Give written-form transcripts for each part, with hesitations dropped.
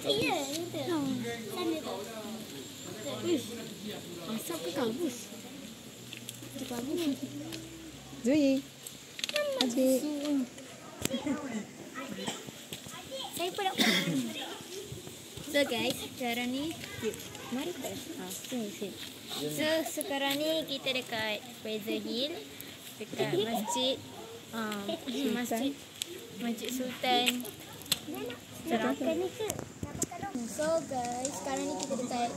Ya, itu. Sana tu. Uish. Asap ke kabus? Itu kabus. Zui. Adik. Saya pun nak. So guys, sekarang ni mari kita. Sini. So sekarang ni kita dekat Fraser Hill, dekat Masjid Sultan. So guys, sekarang ni kita dekat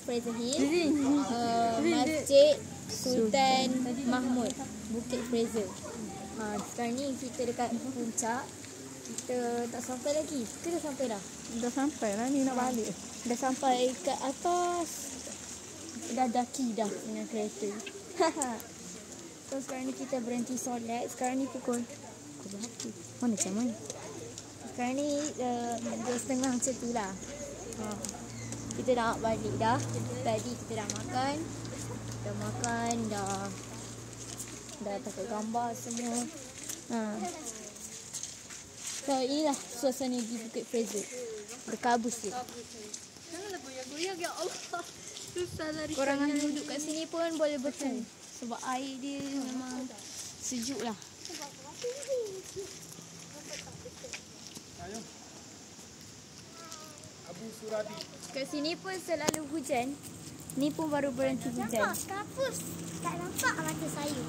Fraser Hill, Masjid Sultan Mahmud, Bukit Fraser. Sekarang ni kita dekat puncak. Kita tak sampai lagi. Kita dah sampai dah. Dah sampai lah ni nak balik. Dah sampai ke atas. Dah daki dah dengan kereta. So sekarang ni kita berhenti solat. Sekarang ni pukul berapa? Mana jam ni? Sekarang ni 2:30 macam tu lah. Kita dah balik dah. Tadi kita dah makan. Dah takut gambar semua. So inilah suasana di Bukit Fraser. Berkabus je. Janganlah goyang-goyang, ya Allah. Susah lari. Korang yang duduk kat sini pun boleh betul. Sebab air dia memang sejuk lah. Abu Suradi. Kat sini pun selalu hujan. Ni pun baru berhenti hujan. Kapus. Tak nampak mata saya.